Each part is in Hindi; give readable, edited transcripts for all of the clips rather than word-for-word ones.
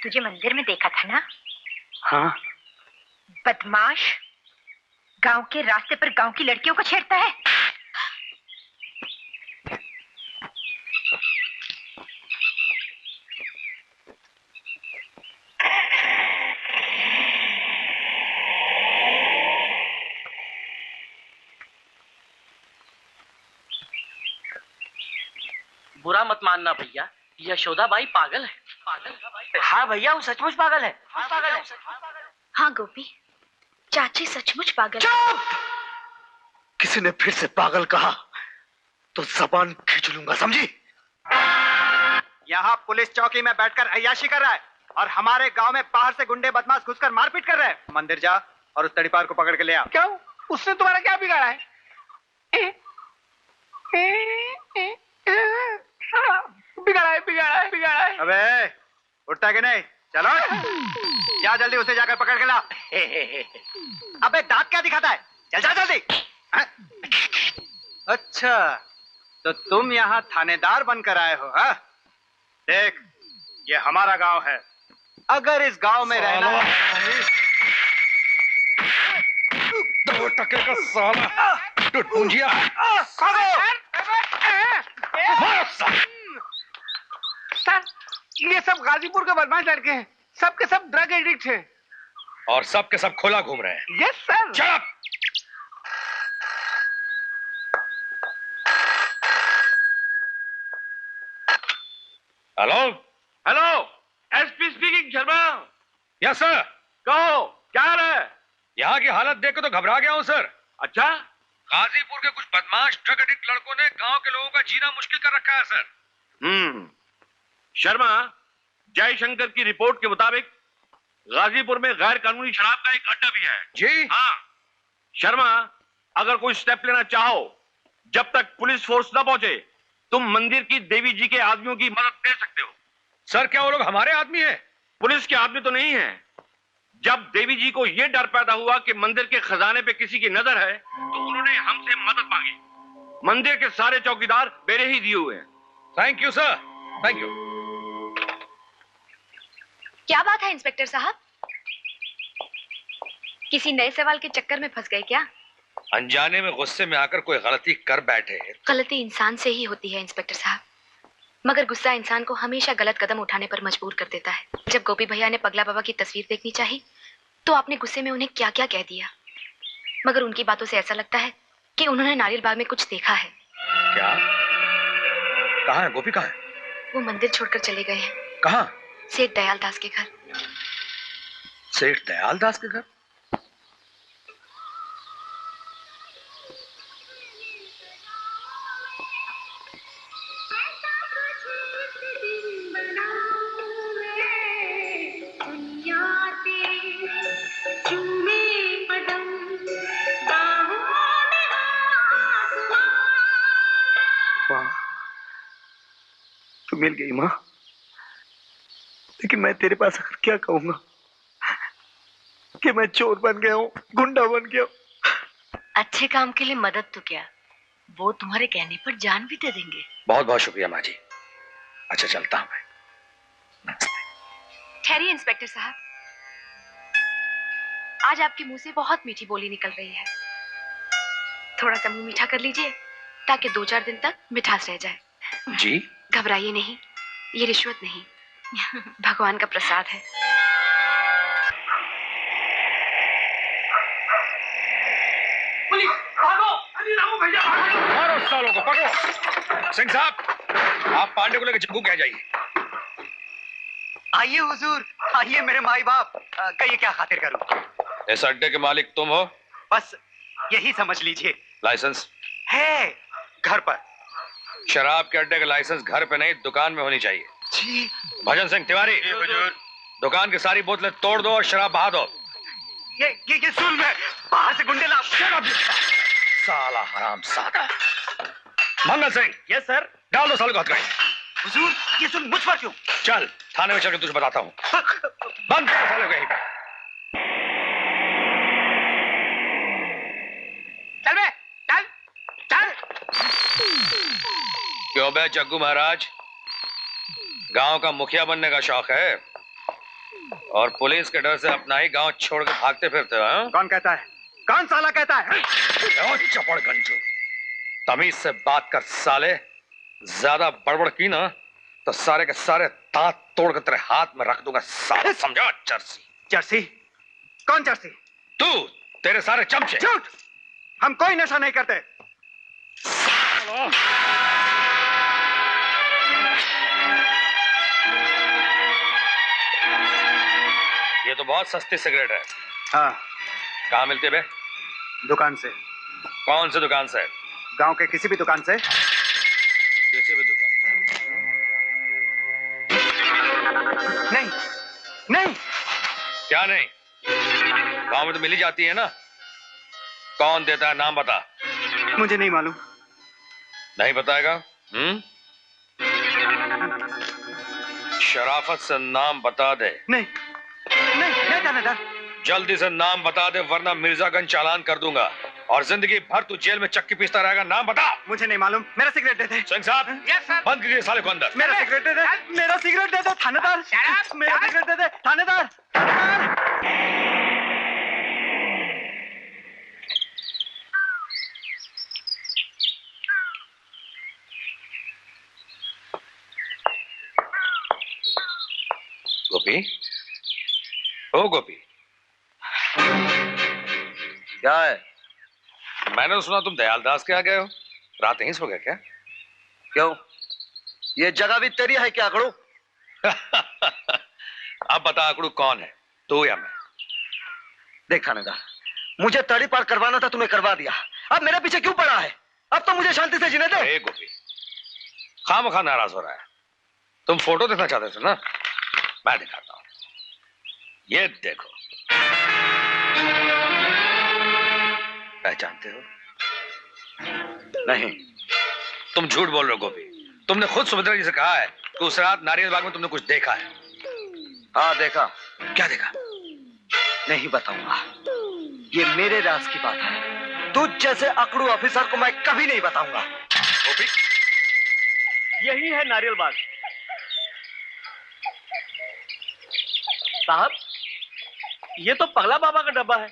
तुझे मंदिर में देखा था ना? हाँ। बदमाश, गांव के रास्ते पर गांव की लड़कियों को छेड़ता है। बुरा मत मानना भैया, यशोदा बाई पागल है। हाँ भैया, वो सचमुच पागल है। हाँ गोपी, चाची सचमुच पागल। चुप! किसी ने फिर से पागल कहा तो जबान खींच लूंगा, समझी? यहाँ पुलिस चौकी में बैठकर अय्याशी कर रहा है और हमारे गांव में बाहर से गुंडे बदमाश घुसकर मारपीट कर रहे हैं। मंदिर जा और उस तड़ीपार को पकड़ के ले आ। क्यों? उसने तुम्हारा क्या बिगाड़ा है? बिगाड़ा है। अबे उठता है कि नहीं? चलो जा जल्दी, उसे जाकर पकड़ के ला। अबे दांत क्या दिखाता है? चल जा जल्दी। अच्छा, तो तुम यहाँ थानेदार बनकर आए हो? हाँ, देख ये हमारा गांव है, अगर इस गांव में रहना है। 2 टके का साला टुटपुंजिया। सर, ये सब गाजीपुर के बदमाश लड़के हैं, सब के सब ड्रग एडिक्ट हैं। और सब के सब खुला घूम रहे हैं। Yes sir. चुप! Hello hello, SP speaking. Sharma. Yes sir. कहो क्या हाल है? यहाँ की हालत देख के तो घबरा गया हूँ सर। अच्छा, गाजीपुर के कुछ बदमाश ड्रग एडिक्ट लड़कों ने गांव के लोगों का जीना मुश्किल कर रखा है सर। शर्मा, जयशंकर की रिपोर्ट के मुताबिक गाजीपुर में गैर कानूनी शराब का एक अड्डा भी है। जी हाँ शर्मा, अगर कोई स्टेप लेना चाहो, जब तक पुलिस फोर्स न पहुंचे, तुम मंदिर की देवी जी के आदमियों की मदद ले सकते हो। सर, क्या वो लोग हमारे आदमी हैं? पुलिस के आदमी तो नहीं है। जब देवी जी को यह डर पैदा हुआ कि मंदिर के खजाने पे किसी की नजर है, तो उन्होंने हमसे मदद मांगी। मंदिर के सारे चौकीदार मेरे ही दिए हुए हैं। Thank you sir, thank you. क्या बात है इंस्पेक्टर साहब, किसी नए सवाल के चक्कर में फंस गए क्या? अनजाने में गुस्से में आकर कोई गलती कर बैठे। गलती इंसान से ही होती है इंस्पेक्टर साहब, मगर गुस्सा इंसान को हमेशा गलत कदम उठाने पर मजबूर कर देता है। जब गोपी भैया ने पगला बाबा की तस्वीर देखनी चाही, तो आपने गुस्से में उन्हें क्या क्या कह दिया, मगर उनकी बातों से ऐसा लगता है कि उन्होंने नारियल बाग में कुछ देखा है। क्या? कहाँ है गोपी? कहाँ है? वो मंदिर छोड़कर चले गए हैं। कहाँ? सेठ दयाल दास के घर। सेठ दयाल दास के घर? तू मिल गई माँ, लेकिन मैं तेरे पास आकर क्या कहूंगा कि मैं चोर बन गया हूँ, गुंडा बन गया हूँ। अच्छे काम के लिए मदद तो क्या, वो तुम्हारे कहने पर जान भी दे देंगे। बहुत बहुत शुक्रिया माँ जी। अच्छा चलता हूँ मैं। ठहरिए इंस्पेक्टर साहब, आज आपके मुंह से बहुत मीठी बोली निकल रही है। थोड़ा सा मुंह मीठा कर लीजिए ताकि 2-4 दिन तक मिठास रह जाए। जी? घबराइए नहीं, ये रिश्वत नहीं, भगवान का प्रसाद है। पुलिस, भागो! अरे रामू भैया, भागो! मारो उस सालों को, पकड़ो। सिंह साहब, आप पांडे को लेकर जग्गू कह जाइए। आइए हुजूर, आइए मेरे माई बाप, कहिए क्या खातिर करूं? इस अड्डे के मालिक तुम हो? बस यही समझ लीजिए। लाइसेंस है घर पर। शराब के अड्डे का लाइसेंस घर पे नहीं, दुकान में होनी चाहिए। जी। भजन सिंह तिवारी, दुकान की सारी बोतलें तोड़ दो और शराब बहा दो। ये जुल्म है, बाहर से गुंडे ला। साला हराम सादा। मंगल सिंह। Yes sir. डाल दो साले को हथकड़ी। हुजूर, ये जुल्म मुझ पर क्यों? चल थाने में चल के तुझे बताता हूँ। बंद कर साले को यहीं पे। चल बे, चल चल। क्यों बे जग्गू महाराज, गांव का मुखिया बनने का शौक है? और पुलिस के डर से अपना ही गांव छोड़ के भागते फिरते हो, हाँ? कौन कहता है? कौन साला कहता है? चपड़ गंजू, तमीज से बात कर साले। ज्यादा बड़बड़ की ना तो सारे के सारे दांत तोड़ कर तेरे हाथ में रख दूंगा साले, समझा? चर्सी। चर्सी? कौन चर्सी? तू, तेरे सारे चमचे। झूठ! हम कोई नशा नहीं करते। ये तो बहुत सस्ती सिगरेट है। हाँ। कहाँ मिलती है बे? दुकान से। कौन सी दुकान से? गांव के किसी भी दुकान से। किसी भी दुकान? नहीं, नहीं। क्या नहीं? गांव में तो मिल ही जाती है ना। कौन देता है, नाम बता। मुझे नहीं मालूम। नहीं बताएगा? शराफत से नाम बता दे। नहीं, नहीं, नहीं थानेदार। जल्दी से नाम बता दे वरना मिर्जागंज चालान कर दूंगा और जिंदगी भर तू जेल में चक्की पीसता रहेगा। नाम बता। मुझे नहीं मालूम। मेरा सिगरेट दे दे। सिंह साहब, यस सर। बंद कीजिए साले को अंदर। मेरा सिगरेट दे दे। मेरा सिगरेट दे दे थानेदार। मेरा सिगरेट दे दे थानेदार। गोपी, ओ गोपी, क्या है? मैंने तो सुना तुम दयालदास के आ गए हो। रात यहीं सो गए क्या? क्यों? ये जगह भी तेरी है क्या आकड़ू? अब बता आकड़ू कौन है, तू या मैं? देख थानेदार, मुझे तड़ी पार करवाना था, तूने करवा दिया। अब मेरे पीछे क्यों पड़ा है? अब तो मुझे शांति से जीने दे। ए गोपी, खामखा नाराज हो रहा है। तुम फोटो देखना चाहते थे ना, मैं दिखाता हूं। ये देखो, पहचानते हो? नहीं। तुम झूठ बोल रहे हो गोपी। तुमने खुद सुभद्रा जी से कहा है कि उस रात नारियल बाग में तुमने कुछ देखा है। हाँ देखा। क्या देखा? नहीं बताऊंगा, ये मेरे राज की बात है। तुझ जैसे अकड़ू ऑफिसर को मैं कभी नहीं बताऊंगा। गोपी, यही है नारियल बाग। साहब, ये तो पगला बाबा का डब्बा है।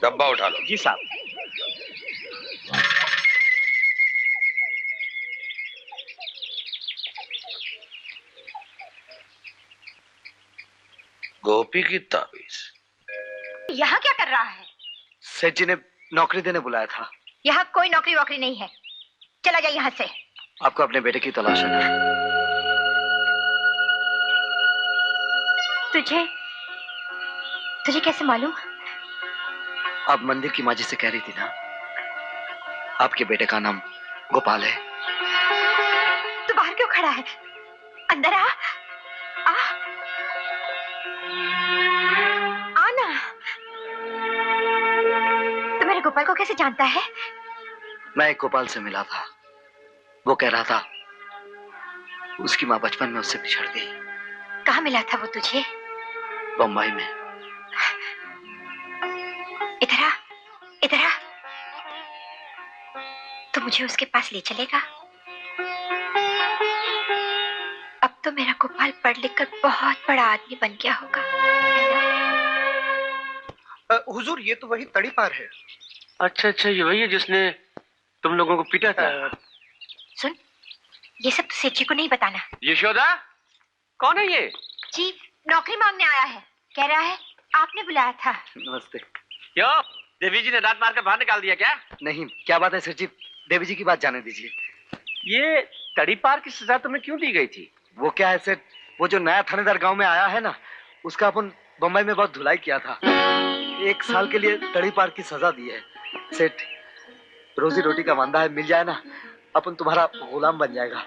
डब्बा उठा लो। जी साहब। गोपी की ताबीज। यहाँ क्या कर रहा है? सेठ जी ने नौकरी देने बुलाया था। यहाँ कोई नौकरी वोकरी नहीं है, चला जा यहाँ से। आपको अपने बेटे की तलाश है ना? तुझे तुझे कैसे मालूम? आप मंदिर की माजी से कह रही थी ना, आपके बेटे का नाम गोपाल है। तू बाहर क्यों खड़ा है? अंदर आ, आ, आना। तू मेरे गोपाल को कैसे जानता है? मैं एक गोपाल से मिला था, वो कह रहा था उसकी माँ बचपन में उससे बिछड़ गई। कहाँ मिला था वो तुझे? बम्बई में। इधर आ, इधर आ। तो मुझे उसके पास ले चलेगा? अब तो मेरा गोपाल पढ़ लिख कर बहुत बड़ा आदमी बन गया होगा। हुजूर, ये तो वही तड़ी पार है। अच्छा अच्छा, ये वही है जिसने तुम लोगों को पीटा था। सुन, ये सब तो सेठ जी को नहीं बताना। यशोदा, कौन है ये? जी, नौकरी मांगने आया है। कह रहा है आपने बुलाया था। नमस्ते। क्यों, देवी जी ने दांत मार कर बाहर निकाल दिया क्या? नहीं, क्या बात है सेठ जी, देवी जी की बात जाने दीजिए। ये तड़ी पार की सजा तुम्हें क्यों दी गई थी? वो क्या है सेठ, वो जो नया थानेदार गांव में आया है ना, उसका अपन बम्बई में बहुत धुलाई किया था। 1 साल के लिए तड़ी पार की सजा दी है। सेठ, रोजी रोटी का वांदा है, मिल जाए ना, अपन तुम्हारा गुलाम बन जाएगा।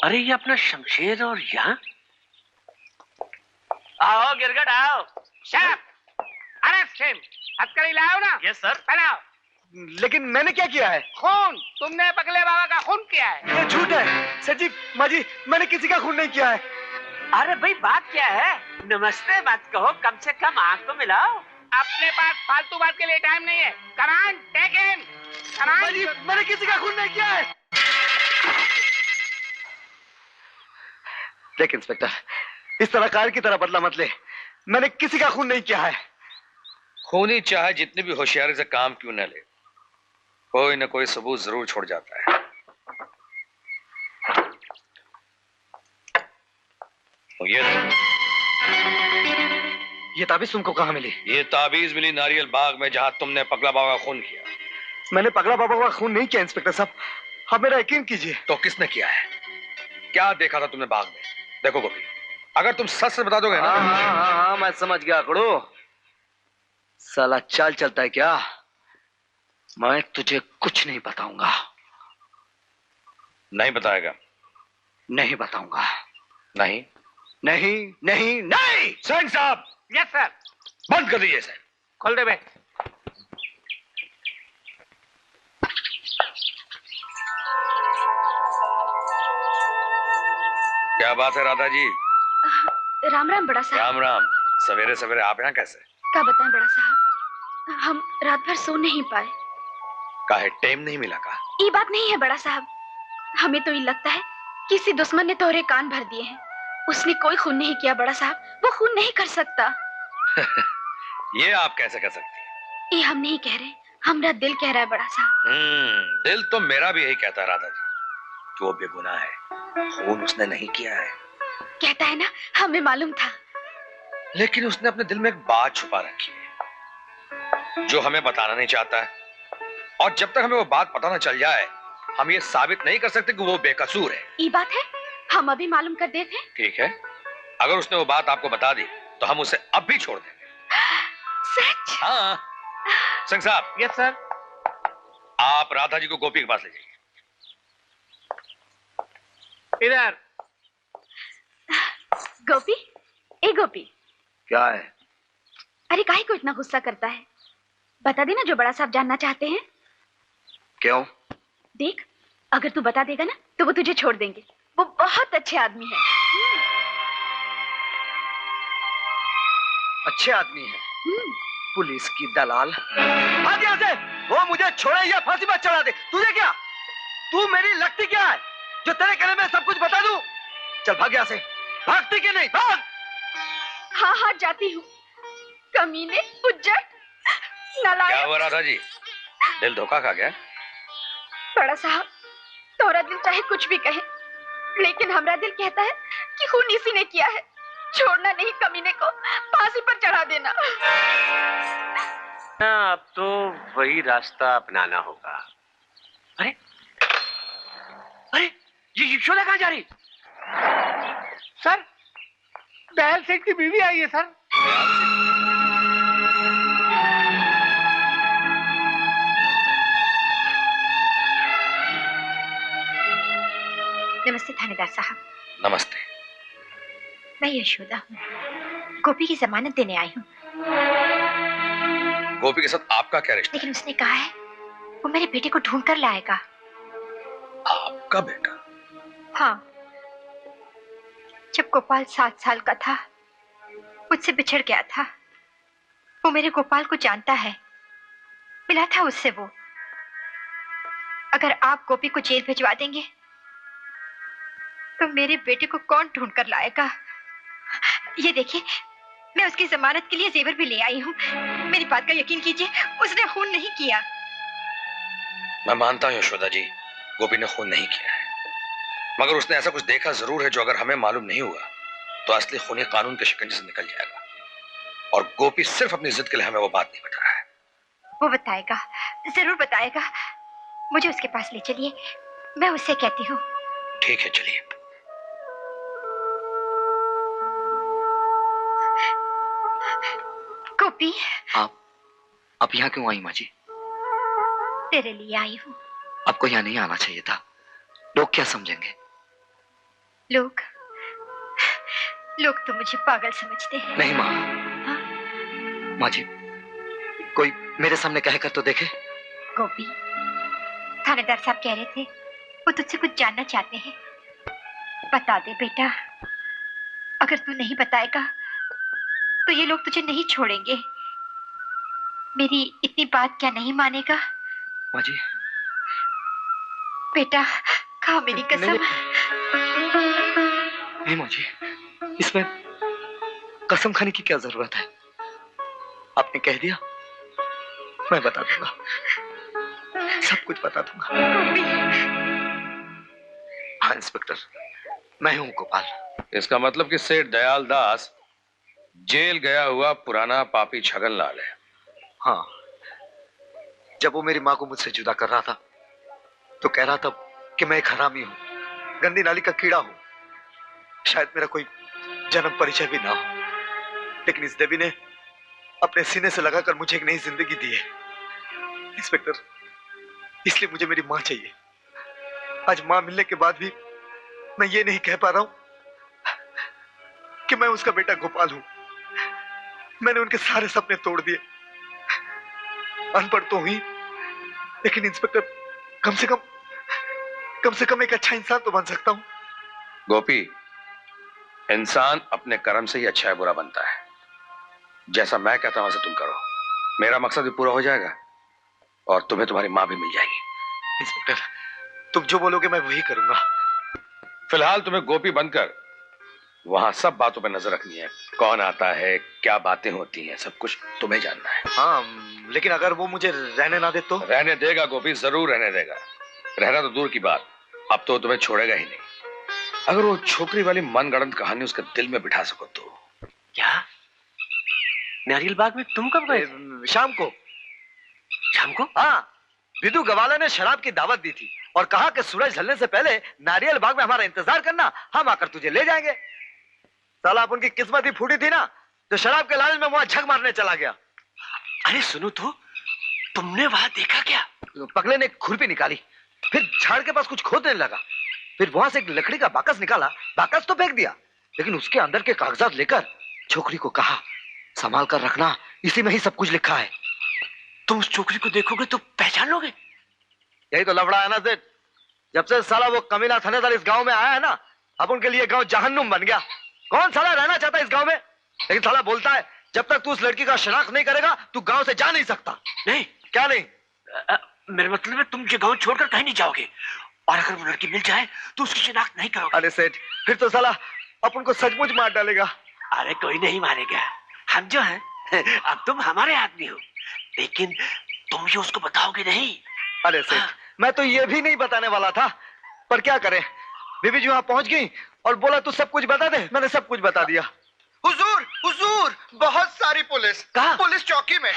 अरे ये अपना शमशेर और यहाँ? आओ गिरगट आओ। शेफ, अरे शेफ, हथकड़ी लाओ ना। Yes sir. बनाओ। लेकिन मैंने क्या किया है? खून, तुमने पगले बाबा का खून किया है। ये झूठ है सेठ जी, माजी, मैंने किसी का खून नहीं किया है। अरे भाई बात क्या है? नमस्ते मत कहो, कम से कम आंख तो मिलाओ। अपने पास फालतू बात के लिए टाइम नहीं है। कमान, टेक हिम। जी, मैंने किसी का खून नहीं किया है। देख इंस्पेक्टर, इस तरह कार की तरह बदला मत ले। मैंने किसी का खून नहीं किया है। खूनी चाहे जितनी भी होशियारी से काम क्यों न ले, कोई न कोई सबूत जरूर छोड़ जाता है। तो ये ताबीज तुमको कहाँ मिली? ये ताबीज मिली नारियल बाग में, जहां तुमने पगला बाबा का खून किया। मैंने पगला बाबा का खून नहीं किया इंस्पेक्टर साहब, आप मेरा यकीन कीजिए। तो किसने किया है? क्या देखा था तुमने बाग में? देखो गोपी, अगर तुम सच से बता दोगे ना। हाँ, मैं समझ गया कड़ो। साला चाल चलता है क्या? मैं तुझे कुछ नहीं बताऊंगा। नहीं बताएगा? नहीं बताऊंगा। नहीं नहीं नहीं नहीं। सिंह साहब! Yes sir. बंद कर दीजिए इसे। खोल दे बे। क्या बात है राधा जी? राम राम बड़ा साहब। राम राम। सवेरे सवेरे आप यहाँ कैसे? क्या बताएं बड़ा साहब, हम रात भर सो नहीं पाए। काहे टाइम नहीं मिला का? ये बात नहीं है बड़ा साहब, हमें तो ये लगता है किसी दुश्मन ने तोहरे कान भर दिए हैं। उसने कोई खून नहीं किया बड़ा साहब, वो खून नहीं कर सकता। ये आप कैसे कर सकती हैं? ये हम नहीं कह रहे, हमारा दिल कह रहा है बड़ा साहब। दिल तो मेरा भी यही कहता है राधा जी कि वो बेगुनाह है, खून उसने नहीं किया है। कहता है ना, हमें मालूम था। लेकिन उसने अपने दिल में एक बात छुपा रखी है जो हमें बताना नहीं चाहता है, और जब तक हमें वो बात पता ना चल जाए हम ये साबित नहीं कर सकते कि वो बेकसूर है। ये बात है, हम अभी मालूम कर देते। ठीक है, अगर उसने वो बात आपको बता दी तो हम उसे अब भी छोड़ देंगे। सच? हाँ। सिंह साहब। Yes sir. आप राधा जी को गोपी के पास ले जाइए। इधर। गोपी, ए गोपी। क्या है? अरे काहे को इतना गुस्सा करता है? बता देना जो बड़ा साहब जानना चाहते हैं। क्यों? देख, अगर तू बता देगा ना तो वो तुझे छोड़ देंगे। वो बहुत अच्छे आदमी है। अच्छे आदमी है? पुलिस की दलाल। भाग यहाँ से। वो मुझे छोड़े या फांसी पर चढ़ा दे। तुझे क्या? तू मेरी लगती क्या है जो तेरे कहने में सब कुछ बता दूं? चल भाग यहाँ से। भागती कि नहीं? भाग। हाँ हाँ जाती हूँ। कमीने, उज्जट, नालायक। क्या हुआ राधा जी, दिल धोखा खा गया? बड़ा साहब, तोरा दिल चाहे कुछ भी कहे, लेकिन हमारा दिल कहता है कि खून इसी ने किया है। छोड़ना नहीं कमीने को, फांसी पर चढ़ा देना। अब तो वही रास्ता अपनाना होगा। अरे अरे, ये यशोदा कहाँ जा रही? सर, दयाल सेठ की बीवी आई है सर। नमस्ते थानेदार साहब। नमस्ते। मैं यशोदा हूँ, गोपी की जमानत देने आई हूँ। गोपी के साथ आपका क्या रिश्ता? लेकिन उसने कहा है वो मेरे बेटे को ढूंढ कर लाएगा। आपका बेटा? हाँ, जब गोपाल 7 साल का था मुझसे बिछड़ गया था। वो मेरे गोपाल को जानता है, मिला था उससे वो। अगर आप गोपी को जेल भिजवा देंगे तो मेरे बेटे को कौन ढूंढ कर लाएगा? ये देखिए, मैं उसकी जमानत के लिए जेवर भी ले आई हूँ। मेरी बात का यकीन कीजिए, उसने खून नहीं किया। मैं मानता हूँ यशोदा जी, गोपी ने खून नहीं किया है, मगर उसने ऐसा कुछ देखा जरूर है जो अगर हमें मालूम नहीं हुआ तो असली खूनी कानून के शिकंजे से निकल जाएगा। और गोपी सिर्फ अपनी जिद के लिए हमें वो बात नहीं बता रहा है। वो बताएगा, जरूर बताएगा। मुझे उसके पास ले चलिए, मैं उससे कहती हूँ। ठीक है, चलिए। गोपी, आप यहाँ क्यों आई माँ जी? तेरे लिए आई हूँ। आपको यहाँ नहीं आना चाहिए था। लोग क्या समझेंगे? लोग तो मुझे पागल समझते हैं। नहीं माँ। हाँ? माँ जी, कोई मेरे सामने कहकर तो देखे। गोपी, थानेदार साहब कह रहे थे वो तुझसे कुछ जानना चाहते हैं। बता दे बेटा, अगर तू नहीं बताएगा तो ये लोग तुझे नहीं छोड़ेंगे। मेरी इतनी बात क्या नहीं मानेगा? माँ जी। बेटा खा मेरी कसम। नहीं माँ जी, इसमें कसम खाने की क्या जरूरत है? आपने कह दिया, मैं बता दूंगा, सब कुछ बता दूंगा। हाँ इंस्पेक्टर, मैं हूं गोपाल। इसका मतलब कि सेठ दयाल दास जेल गया हुआ पुराना पापी छगनलाल है। हाँ, जब वो मेरी माँ को मुझसे जुदा कर रहा था तो कह रहा था कि मैं एक हरामी हूं, गंदी नाली का कीड़ा हूं, शायद मेरा कोई जन्म परिचय भी ना हो, लेकिन इस देवी ने अपने सीने से लगाकर मुझे एक नई जिंदगी दी है। इंस्पेक्टर, इसलिए मुझे मेरी माँ चाहिए। आज माँ मिलने के बाद भी मैं ये नहीं कह पा रहा हूं कि मैं उसका बेटा गोपाल हूं। मैंने उनके सारे सपने तोड़ दिए। अनपढ़ तो हुई, लेकिन इंस्पेक्टर कम से कम एक अच्छा इंसान तो बन सकता हूं। गोपी, इंसान अपने कर्म से ही अच्छा है बुरा बनता है। जैसा मैं कहता हूं वैसा तुम करो, मेरा मकसद भी पूरा हो जाएगा और तुम्हें तुम्हारी मां भी मिल जाएगी। इंस्पेक्टर, तुम जो बोलोगे मैं वही करूंगा। फिलहाल तुम्हें गोपी बनकर वहां सब बातों पर नजर रखनी है। कौन आता है, क्या बातें होती हैं, सब कुछ तुम्हें जानना है। हाँ, लेकिन अगर वो मुझे रहने ना दे तो? रहने देगा गोपी, जरूर रहने देगा। रहना तो दूर की बात, अब तो तुम्हें छोड़ेगा ही नहीं। अगर वो छोकरी वाली मनगढ़ंत कहानी उसके दिल में बिठा सको तो। क्या? नारियल बाग में तुम कब गए? शाम को। शाम को? हाँ, विदु गवाला ने शराब की दावत दी थी और कहा कि सूरज ढलने से पहले नारियल बाग में हमारा इंतजार करना, हम आकर तुझे ले जाएंगे। साला अपन की किस्मत ही फूटी थी ना, जो शराब के लालच में वहां झक मारने चला गया। अरे सुनो तो, तुमने वहां देखा क्या? पगले ने एक खुरपी निकाली, फिर झाड़ के पास कुछ खोदने लगा, फिर वहां से एक लकड़ी का बाकस निकाला, बाकस तो फेंक दिया, लेकिन उसके अंदर के कागजात लेकर छोकरी को कहा संभाल कर रखना, इसी में ही सब कुछ लिखा है। तुम उस छोकरी को देखोगे तो पहचान लोगे? यही तो लफड़ा है ना सेठ, जब से साला वो कमीना थानेदार इस गांव में आया है ना, अब उनके लिए गांव जहन्नुम बन गया। कौन साला रहना चाहता है इस गांव में? लेकिन साला बोलता है जब तक तू उस लड़की का शनाख्त नहीं करेगा तू गांव से जा नहीं सकता। नहीं। क्या नहीं? मेरा मतलब है तुम ये गांव छोड़कर कहीं नहीं जाओगे, और अगर वो लड़की मिल जाए तो उसकी शनाख्त नहीं करोगे। अरे सेठ, फिर तो साला अपन को सचमुच मार डालेगा। अरे कोई नहीं मारेगा, हम जो हैं अब तुम हमारे आदमी हो, लेकिन तुम ये उसको बताओगे नहीं। अरे सेठ, मैं तो ये भी नहीं बताने वाला था, पर क्या करें, बीबी जी वहां पहुंच गई और बोला तू सब कुछ बता दे। मैंने सब कुछ बता दिया। हुजूर, हुजूर, बहुत सारी पुलिस। कहाँ? पुलिस चौकी में।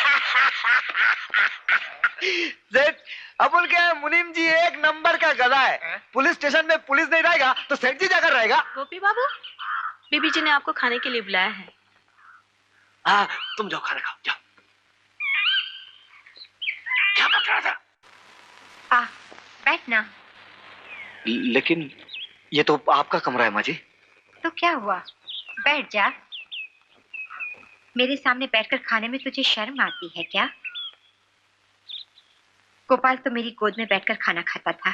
सेठ, अपन क्या मुनीम जी एक नंबर का गधा है। पुलिस स्टेशन में पुलिस नहीं रहेगा तो सेठ जी जाकर रहेगा। गोपी बाबू, बीबी जी ने आपको खाने के लिए बुलाया है। हाँ, तुम जाओ खाना खाओ, जाओ। क्या बक रहा था? आ, बैठना। लेकिन ये तो आपका कमरा है माँ जी। तो क्या हुआ, बैठ जा। मेरे सामने बैठकर खाने में तुझे शर्म आती है क्या? गोपाल तो मेरी गोद में बैठकर खाना खाता था।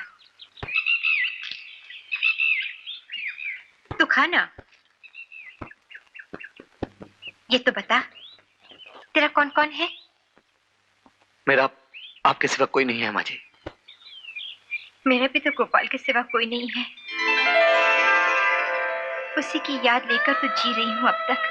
तू खाना। ये तो बता, तेरा कौन कौन है? मेरा आपके सिवा कोई नहीं है माँ जी। मेरा भी तो गोपाल के सिवा कोई नहीं है। उसी की याद लेकर तो जी रही हूं अब तक।